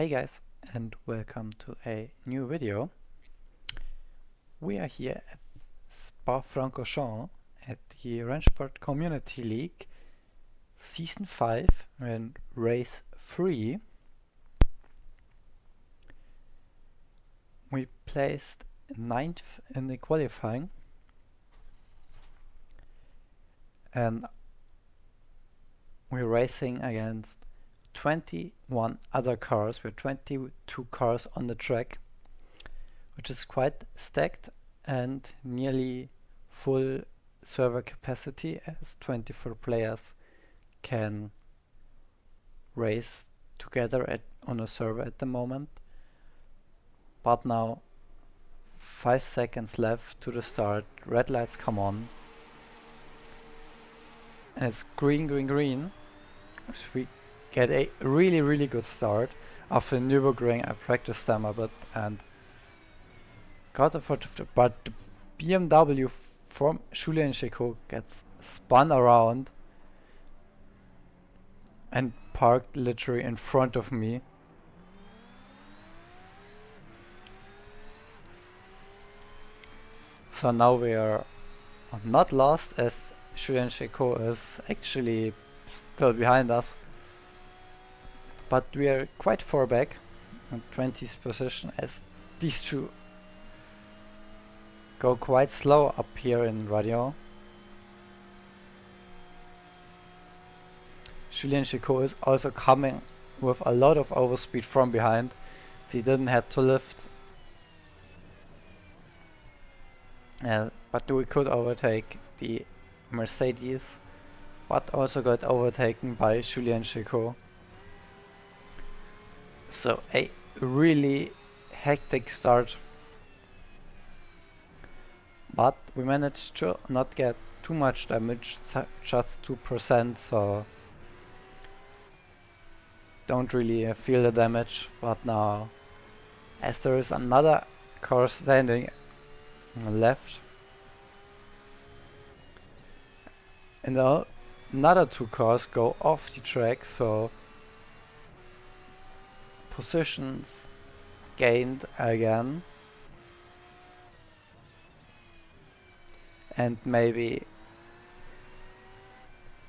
Hey guys, and welcome to a new video. We are here at Spa-Francorchamps at the Rennsport Community League Season 5 and Race 3. We placed 9th in the qualifying and we're racing against 21 other cars. We're 22 cars on the track, which is quite stacked and nearly full server capacity, as 24 players can race together on a server at the moment. But now 5 seconds left to the start, red lights come on and it's green, green, green. So we get a really good start. After Nürburgring I practiced them a bit and got the first, but the BMW from Julien Chicot gets spun around and parked literally in front of me. So now we are not lost, as Julien Chicot is actually still behind us, but we are quite far back in 20th position, as these two go quite slow up here in radio. Julien Chicot is also coming with a lot of overspeed from behind, so he didn't have to lift. But we could overtake the Mercedes, but also got overtaken by Julien Chicot. So a really hectic start, but we managed to not get too much damage, just 2%, so don't really feel the damage. But now, as there is another car standing left, and another two cars go off the track, so positions gained again, and maybe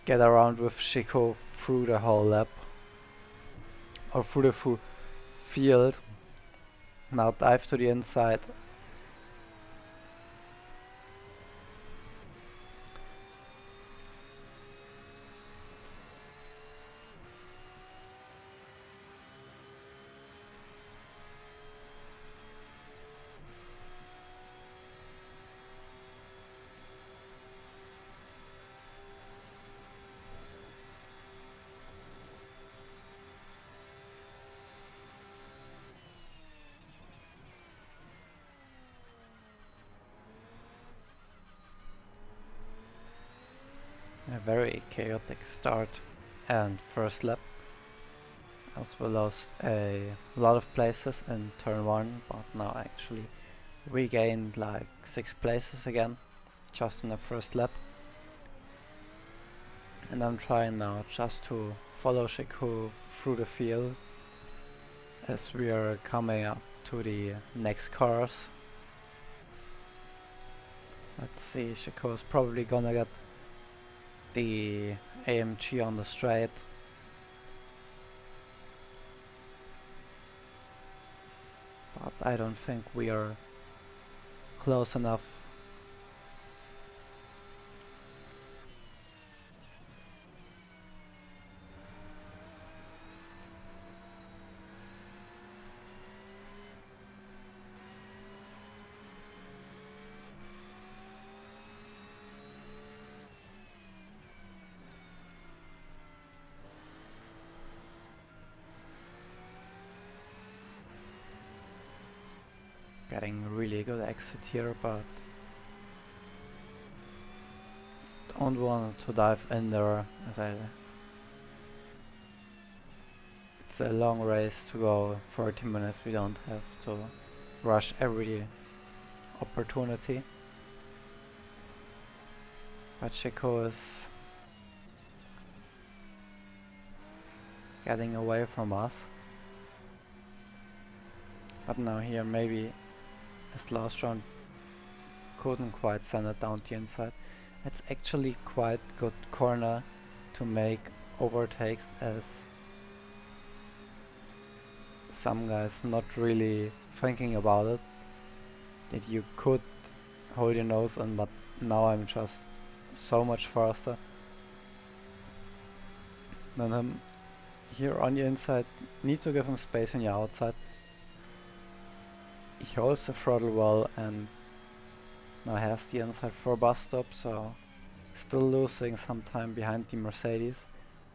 get around with Chicot through the whole lap or through the full field. Now dive to the inside. A very chaotic start and first lap, as we lost a lot of places in turn 1, but now actually regained like 6 places again just in the first lap. And I'm trying now just to follow Chicot through the field as we are coming up to the next cars. Let's see, Chicot's probably gonna get the AMG on the straight. But I don't think we are close enough. Getting really good exit here, but don't want to dive in there, as it's a long race to go 30 minutes. We don't have to rush every opportunity. But Chicot is getting away from us. But now here maybe his last round couldn't quite send it down the inside. It's actually quite good corner to make overtakes, as some guys not really thinking about it, that you could hold your nose in, but now I'm just so much faster than him. Here on the inside, need to give him space on the outside. He holds the throttle well and now has the inside for a bus stop, so still losing some time behind the Mercedes.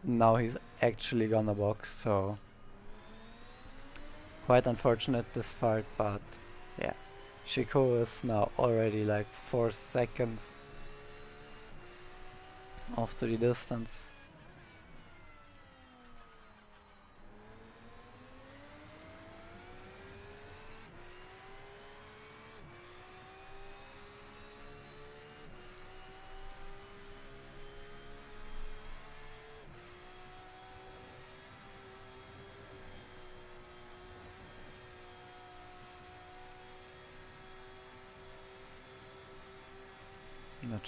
Now he's actually gonna box, so quite unfortunate this fight, but yeah. Chico is now already like 4 seconds after the distance.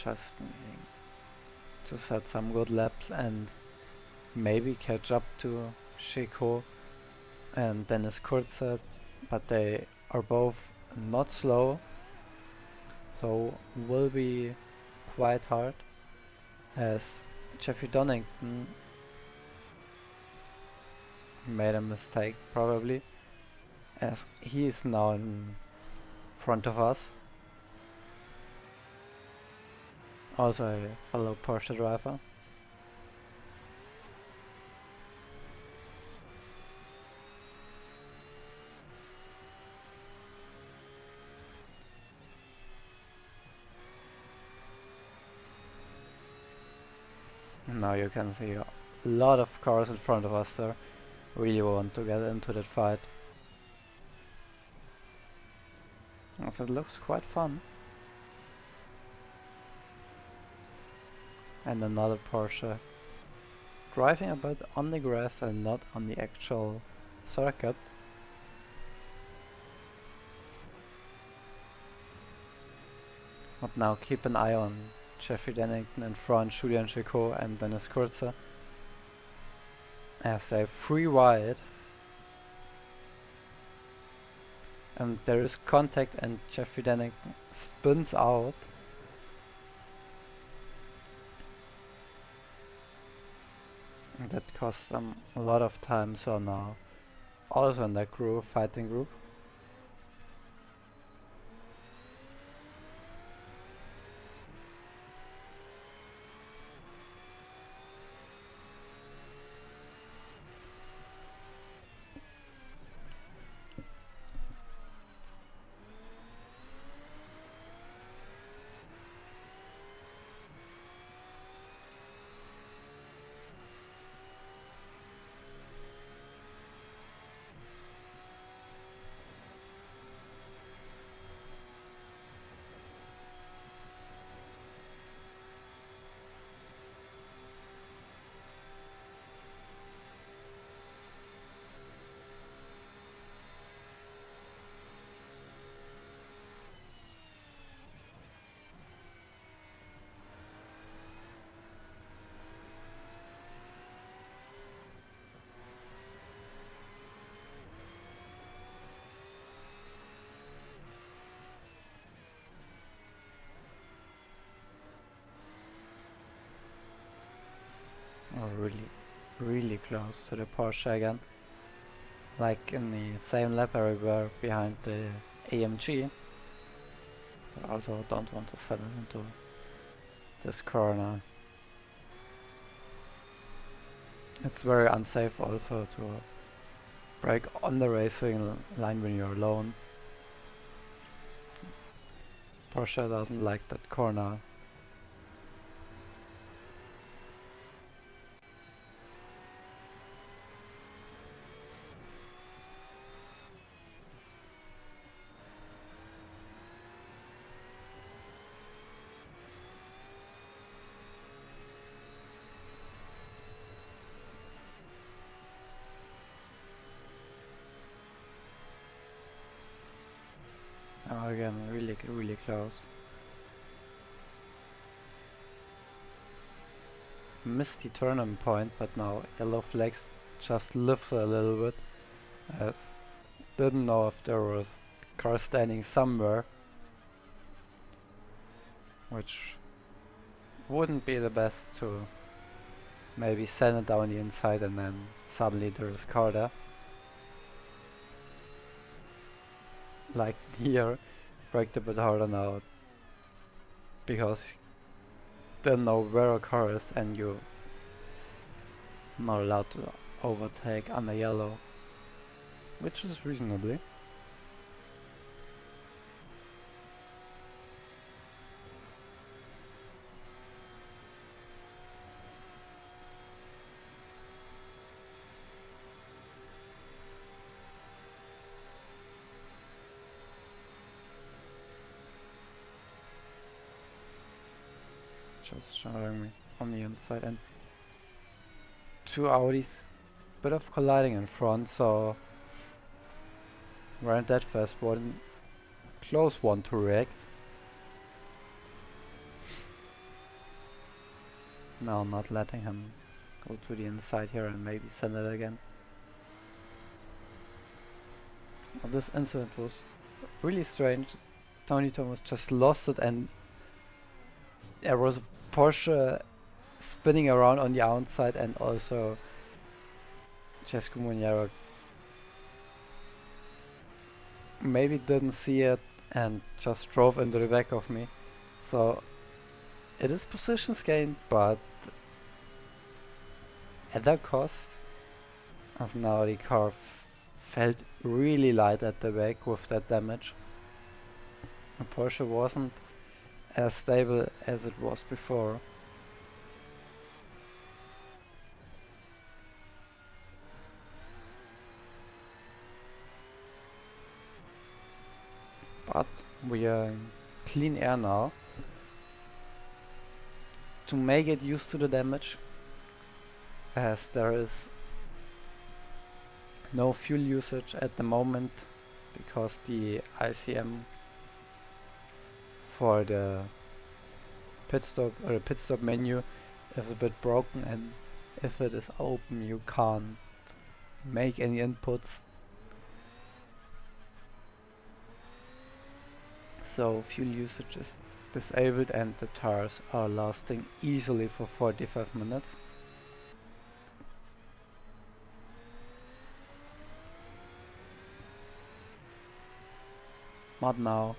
Just needing to set some good laps and maybe catch up to Chico and Dennis Kurze, but they are both not slow, so will be quite hard, as Jeffrey Donington made a mistake probably, as he is now in front of us. Also a fellow Porsche driver. Now you can see a lot of cars in front of us there. Really want to get into that fight. So it looks quite fun. And another Porsche driving a bit on the grass and not on the actual circuit. But now keep an eye on Jeffrey Dennington in front, Julian Chicot and Dennis Kurze, as they 3 wide. And there is contact and Jeffrey Dennington spins out. And that cost them a lot of time, so now also in that group, fighting group. Oh, really close to the Porsche again. Like in the same lap area we were behind the AMG. I also don't want to set it into this corner. It's very unsafe also to brake on the racing line when you're alone. Porsche doesn't like that corner. again, really close. Missed the turning point, but now yellow flags just lifted a little bit, as didn't know if there was car standing somewhere, which wouldn't be the best to maybe send it down the inside and then suddenly there is car there. Like here, braked a bit harder now because didn't know where a car is and you're not allowed to overtake under yellow, which is reasonably. Just showing me on the inside, and two Audis, bit of colliding in front, so weren't that fast. One close one to react. Now not letting him go to the inside here and maybe send it again. Well, this incident was really strange. Tony Thomas just lost it and there was a Porsche spinning around on the outside, and also Cesco Muniero maybe didn't see it and just drove into the back of me. So it is positions gained, but at a cost, as now the car felt really light at the back with that damage. The Porsche wasn't as stable as it was before. But we are in clean air now. To make it used to the damage, as there is no fuel usage at the moment because the ICM for the pit stop or the pit stop menu is a bit broken, and if it is open you can't make any inputs. So fuel usage is disabled and the tires are lasting easily for 45 minutes. But now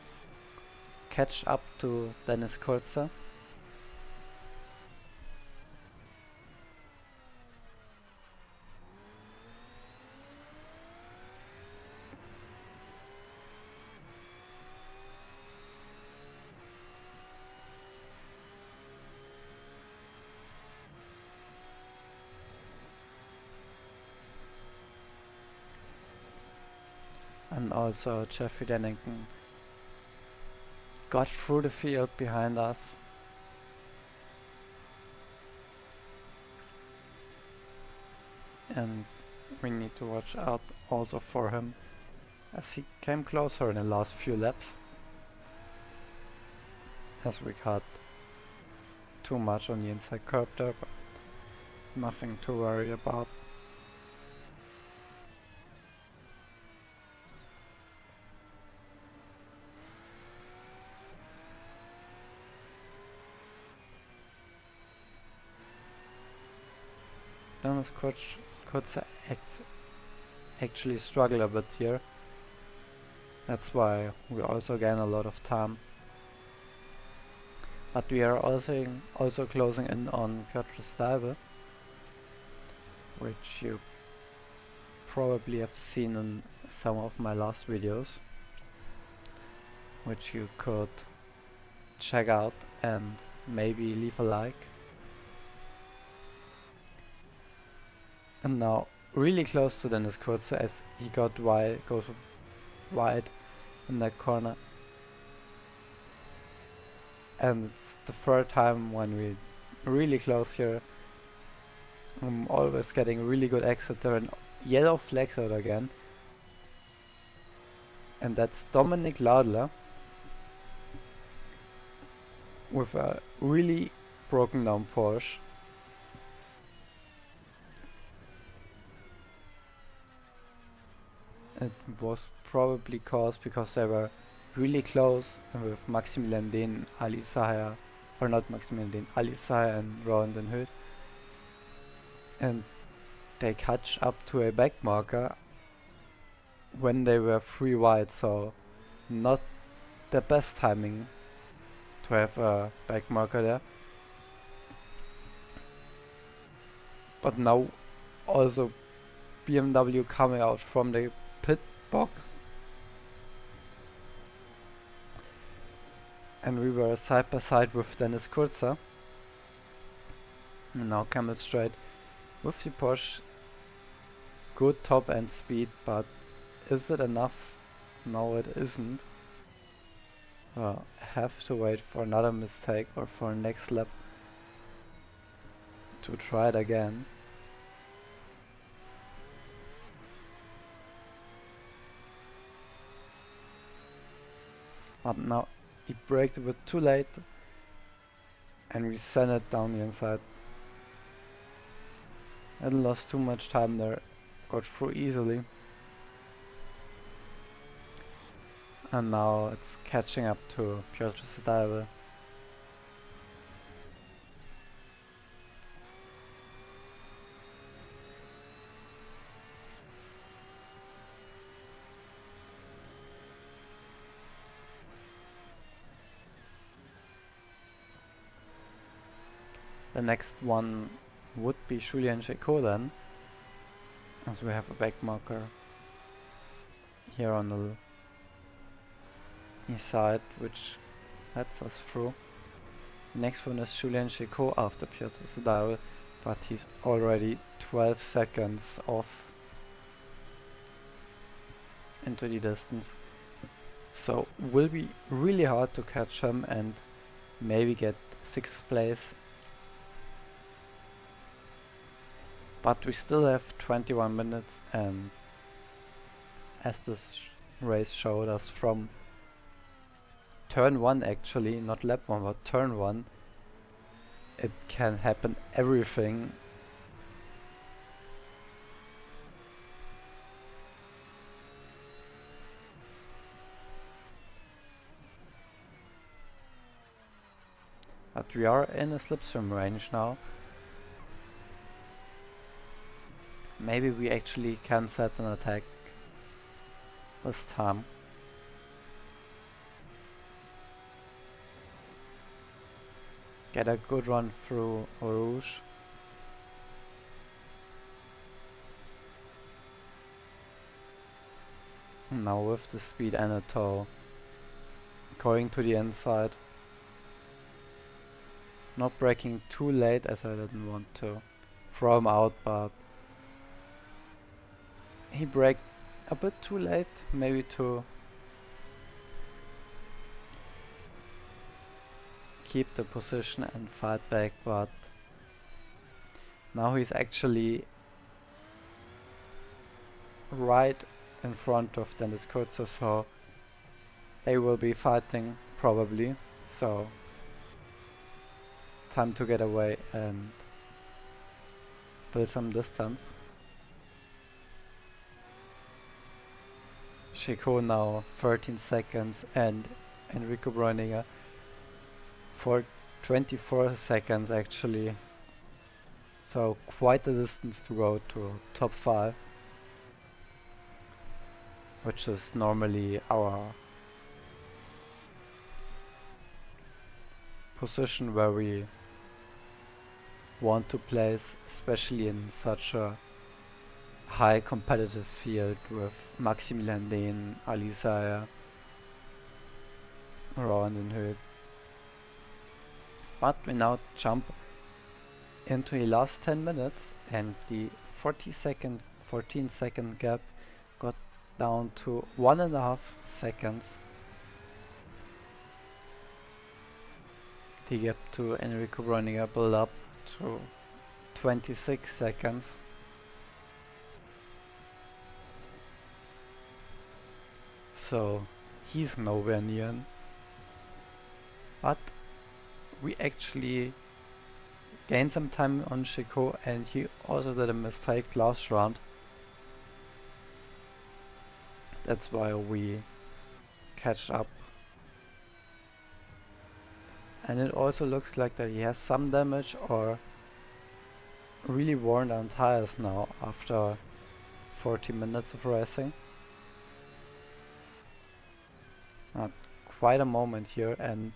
catch up to Dennis Kurzer. And also Jeffrey Dennington got through the field behind us. And we need to watch out also for him, as he came closer in the last few laps. As we got too much on the inside curb there, but nothing to worry about. Dennis Kurzer actually struggle a bit here. That's why we also gain a lot of time. But we are also closing in on Kurt Stuyve, which you probably have seen in some of my last videos, which you could check out and maybe leave a like. And now really close to Dennis Kurzer, as he goes wide in that corner. And it's the third time when we really close here. I'm always getting really good exit there, and yellow flags out again. And that's Dominic Laudler, with a really broken down Porsche. It was probably caused because they were really close with Maximilian Den, Ali Saher, or not Maximilian Den, Ali Saher and Rowan den Hoed. And they catch up to a back marker when they were 3 wide, so not the best timing to have a back marker there. But now also BMW coming out from the pit box, and we were side by side with Dennis Kurzer. And now Camel straight with the Porsche. Good top end speed, but is it enough? No, it isn't. Well, have to wait for another mistake or for next lap to try it again. But now he braked a bit too late and we sent it down the inside. And lost too much time there, got through easily. And now it's catching up to Piotr Sedaibe. The next one would be Julien Checot then, as we have a back marker here on the east side, which lets us through. Next one is Julien Checot after Piotr Sedaibe, but he's already 12 seconds off into the distance. So will be really hard to catch him and maybe get 6th place. But we still have 21 minutes, and as this race showed us from turn 1 actually, not lap 1 but turn 1, it can happen everything. But we are in a slipstream range now. Maybe we actually can set an attack this time. Get a good run through Rouge. Now with the speed and a tow. Going to the inside. Not braking too late as I didn't want to throw him out, but he braked a bit too late, maybe to keep the position and fight back, but now he's actually right in front of Dennis Kurzer, so they will be fighting probably. So time to get away and build some distance. Checot now 13 seconds and Enrico Bräuninger for 24 seconds actually. So quite a distance to go to top 5, which is normally our position where we want to place, especially in such a high competitive field with Maximilian Den, Ali Sayer, Rowan den Hoed. But we now jump into the last 10 minutes and the 14 second gap got down to 1.5 seconds. The gap to Enrico Bräuninger built up to 26 seconds. So he's nowhere near. But we actually gained some time on Chico, and he also did a mistake last round. That's why we catch up. And it also looks like that he has some damage or really worn down tires now after 40 minutes of racing. Quite a moment here, and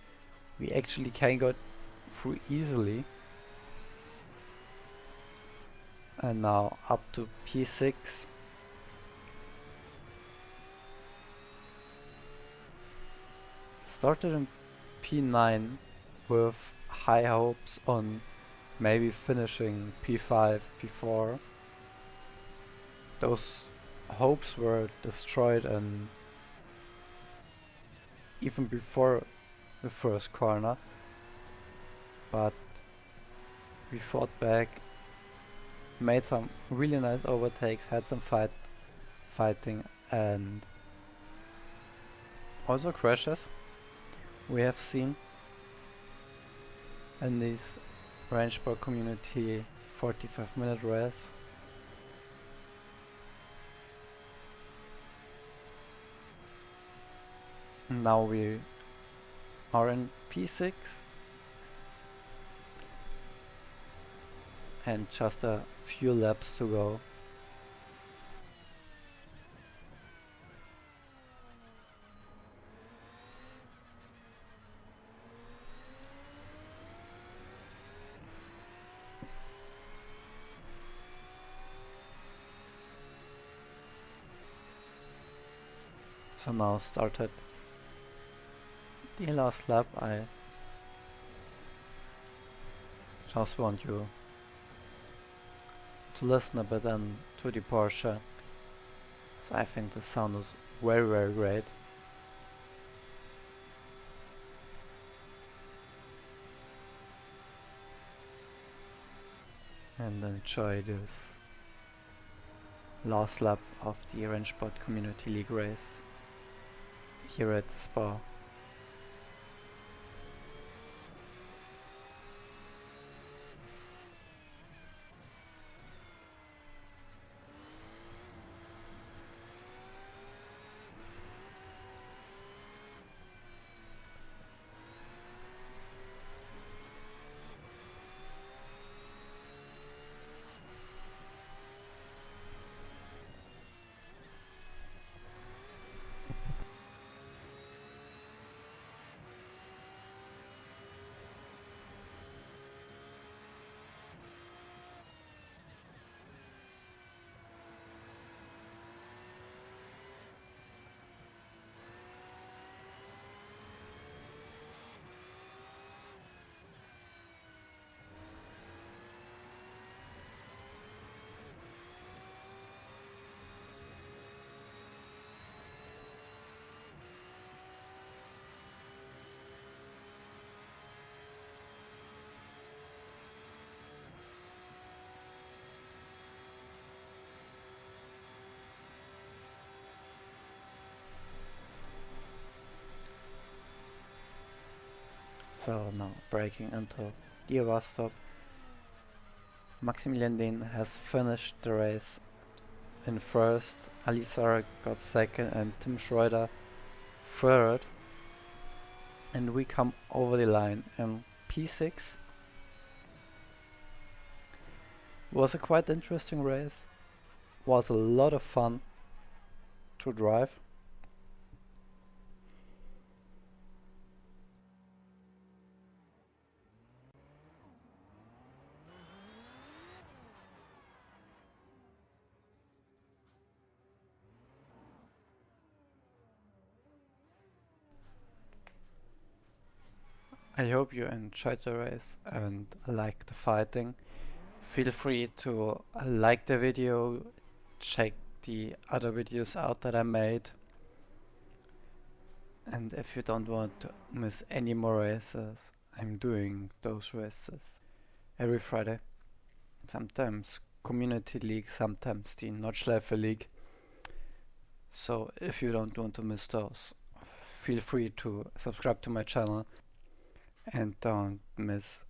we actually can go through easily. And now up to P6. Started in P9 with high hopes on maybe finishing P5, P4. Those hopes were destroyed and even before the first corner, but we fought back, made some really nice overtakes, had some fighting, and also crashes we have seen in this Rennsport Community 45-minute race. Now we are in P6 and just a few laps to go. So now started the last lap. I just want you to listen a bit and to the Porsche. So I think the sound is very, very great. And enjoy this last lap of the Rennsprt Community League race here at Spa. So now braking into the bus stop. Maximilian Dehn has finished the race in first, Ali Sarek got second, and Tim Schroeder third. And we come over the line in P6. Was a quite interesting race. Was a lot of fun to drive. I hope you enjoyed the race and liked the fighting. Feel free to like the video, check the other videos out that I made. And if you don't want to miss any more races, I'm doing those races every Friday. Sometimes Community League, sometimes the Notchlife League. So if you don't want to miss those, feel free to subscribe to my channel and don't miss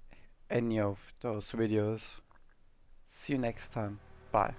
any of those videos. See you next time. Bye.